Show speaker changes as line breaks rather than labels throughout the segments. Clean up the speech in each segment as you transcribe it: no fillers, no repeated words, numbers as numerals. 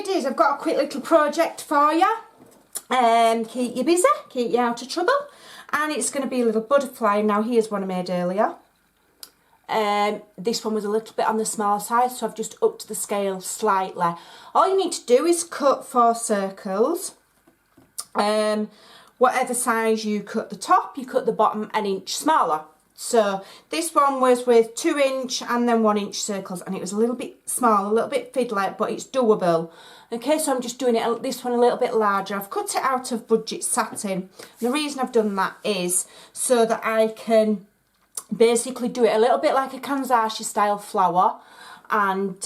ladies, I've got a quick little project for you. Keep you busy, keep you out of trouble. And it's going to be a little butterfly. Now here's one I made earlier. This one was a little bit on the small side, so I've just upped the scale slightly. All you need to do is cut 4 circles. Whatever size you cut the top, you cut the bottom an inch smaller. So this one was with 2 inch and then 1 inch circles, and it was a little bit small, a little bit fiddly, but it's doable. Okay, so I'm just doing it, this one a little bit larger. I've cut it out of budget satin. The reason I've done that is so that I can basically do it a little bit like a kanzashi style flower, and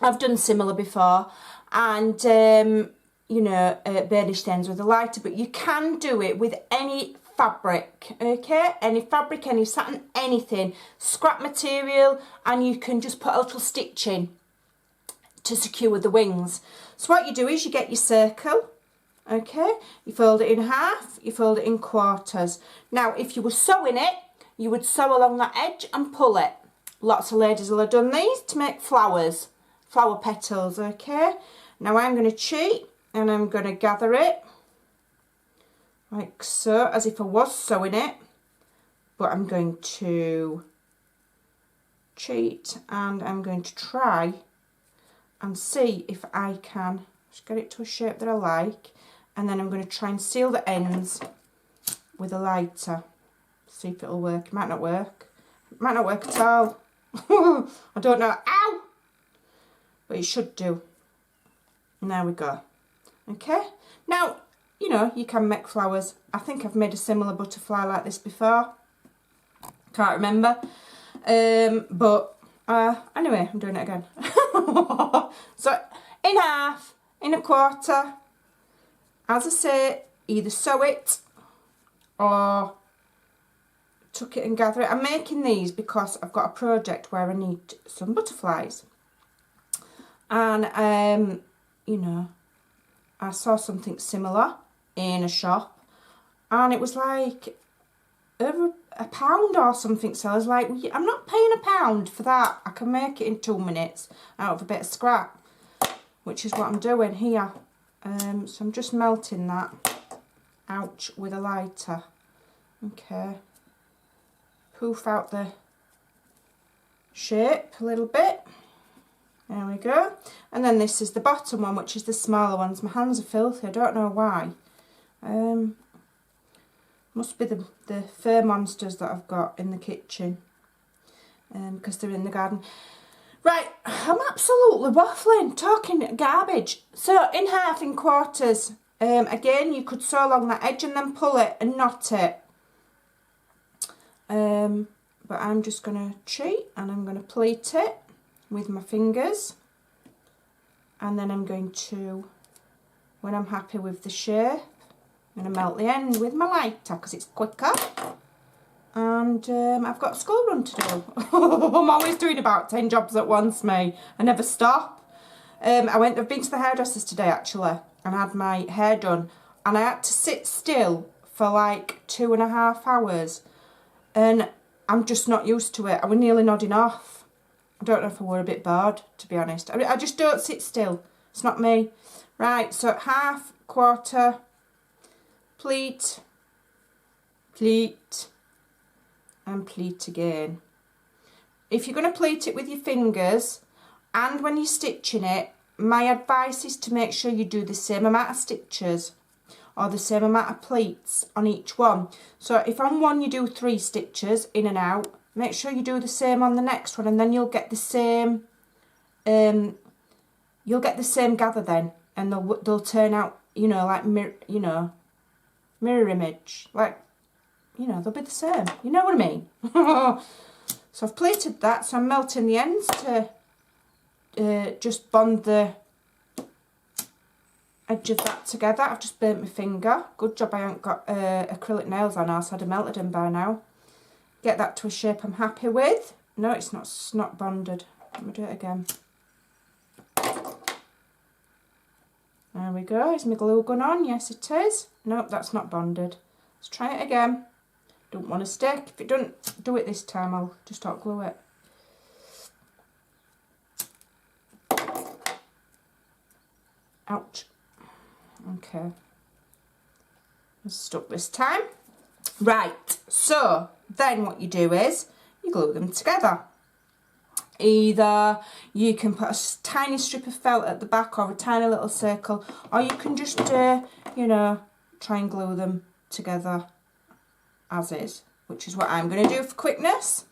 I've done similar before, and you know, burnished ends with a lighter, but you can do it with any fabric, okay, any fabric, any satin, anything, scrap material, and you can just put a little stitch in to secure the wings. So what you do is you get your circle, okay, you fold it in half, you fold it in quarters. Now if you were sewing it, you would sew along that edge and pull it. Lots of ladies will have done these to make flowers, flower petals, okay. Now I'm going to cheat and I'm going to gather it like so, as if I was sewing it, but I'm going to cheat and I'm going to try and see if I can just get it to a shape that I like, and then I'm going to try and seal the ends with a lighter. See if it'll work. It might not work. It might not work at all. I don't know. Ow! But it should do. And there we go. Okay. Now, you know, you can make flowers. I think I've made a similar butterfly like this before. Can't remember. But anyway, I'm doing it again. So, in half, in a quarter. As I say, either sew it or tuck it and gather it. I'm making these because I've got a project where I need some butterflies. And, you know, I saw something similar in a shop, and it was like over £1 or something. So I was like, well, I'm not paying £1 for that. I can make it in 2 minutes out of a bit of scrap, which is what I'm doing here. So I'm just melting that out with a lighter. Okay, poof out the shape a little bit. There we go. And then this is the bottom one, which is the smaller ones. My hands are filthy, I don't know why. Must be the fur monsters that I've got in the kitchen, because they're in the garden. Right, I'm absolutely waffling, talking garbage. So in half, in quarters, again you could sew along that edge and then pull it and knot it. But I'm just going to cheat and I'm going to pleat it with my fingers, and then I'm going to, when I'm happy with the shape, I'm going to melt the end with my lighter because it's quicker. And I've got a school run to do. I'm always doing about 10 jobs at once, me. I never stop. I've been to the hairdressers today actually, and had my hair done, and I had to sit still for like 2.5 hours, and I'm just not used to it. I was nearly nodding off. I don't know if I were a bit bored, to be honest. I just don't sit still. It's not me. Right, so half, quarter, pleat, pleat, and pleat again. If you're going to pleat it with your fingers, and when you're stitching it, my advice is to make sure you do the same amount of stitches or the same amount of pleats on each one. So if on one you do 3 stitches in and out, make sure you do the same on the next one, and then you'll get the same gather then, and they'll turn out, you know, like mirror image, like, you know, they'll be the same. You know what I mean? So I've pleated that, so I'm melting the ends to just bond the edge of that together. I've just burnt my finger. Good job I haven't got acrylic nails on, else I'd have melted them by now. Get that to a shape I'm happy with. No, it's not bonded. Let me do it again. There we go. Is my glue gun on? Yes, it is. Nope, that's not bonded. Let's try it again. Don't want to stick. If it doesn't do it this time, I'll just hot glue it. Ouch. Okay. It's stuck this time. Right, so then what you do is you glue them together. Either you can put a tiny strip of felt at the back or a tiny little circle, or you can just, you know, try and glue them together as is, which is what I'm going to do for quickness.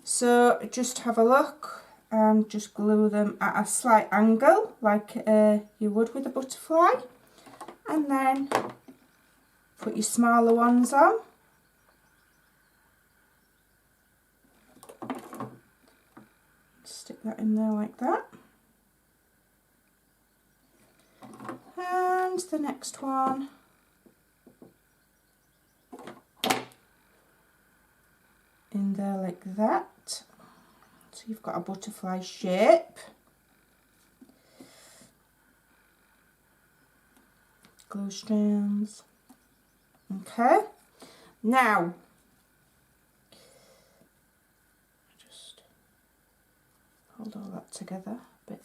So just have a look and just glue them at a slight angle like you would with a butterfly, and then put your smaller ones on. Stick that in there like that. And the next one. In there like that. So you've got a butterfly shape. Glue strands. Okay. Now, just hold all that together a bit.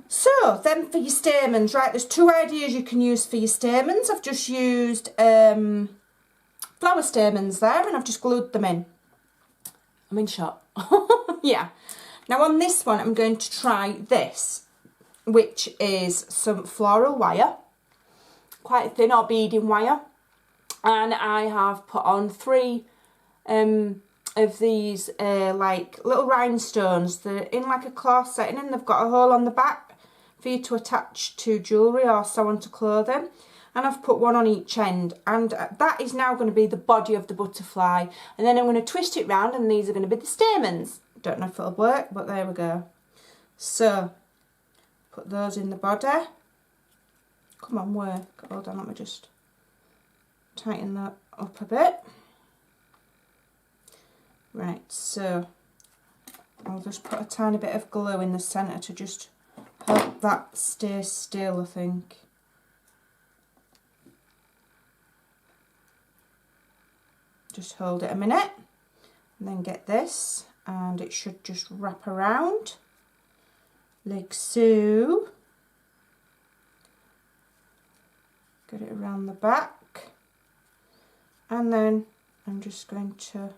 So then for your stamens, right, there's two ideas you can use for your stamens. I've just used flower stamens there, and I've just glued them in. I'm in shot. Yeah. Now on this one, I'm going to try this, which is some floral wire, quite thin or beading wire, and I have put on 3 of these like little rhinestones. They're in like a cloth setting, and they've got a hole on the back for you to attach to jewellery or sew onto clothing. And I've put one on each end, and that is now going to be the body of the butterfly, and then I'm going to twist it round, and these are going to be the stamens. Don't know if it'll work, but there we go. So put those in the body. Come on, work. Hold on, let me just tighten that up a bit. Right, so I'll just put a tiny bit of glue in the centre to just help that stay still, I think. Just hold it a minute and then get this, and it should just wrap around like so. Get it around the back, and then I'm just going to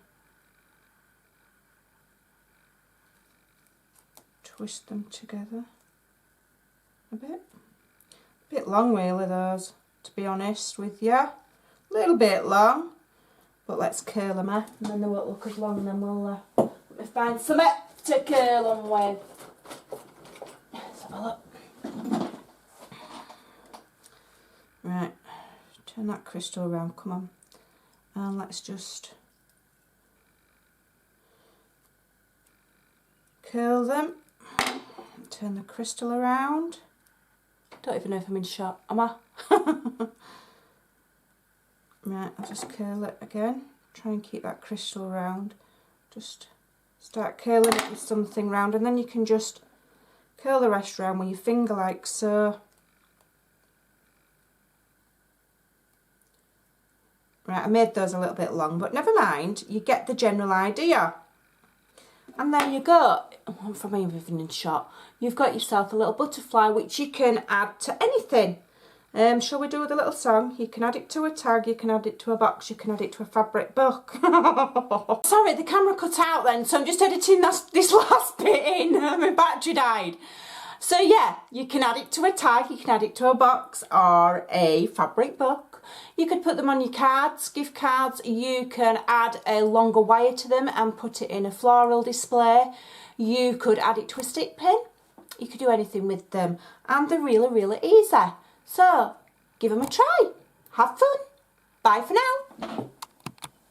twist them together a bit long really, those, to be honest with you, a little bit long. But let's curl them, and then they won't look as long, and then we'll let me find something to curl them with. Let's have a look. Right, turn that crystal around, come on. And let's just curl them. Turn the crystal around. Don't even know if I'm in shot, am I? Right, I'll just curl it again. Try and keep that crystal round. Just start curling it with something round, and then you can just curl the rest round with your finger like so. Right, I made those a little bit long, but never mind, you get the general idea. And there you go. From me even in shot, you've got yourself a little butterfly which you can add to anything. Shall we do the little song? You can add it to a tag, you can add it to a box, you can add it to a fabric book. Sorry, the camera cut out then, so I'm just editing this last bit in. My battery died. So yeah, you can add it to a tag, you can add it to a box or a fabric book. You could put them on your cards, gift cards. You can add a longer wire to them and put it in a floral display. You could add it to a stick pin. You could do anything with them, and they're really, really easy. So, give them a try. Have fun. Bye for now.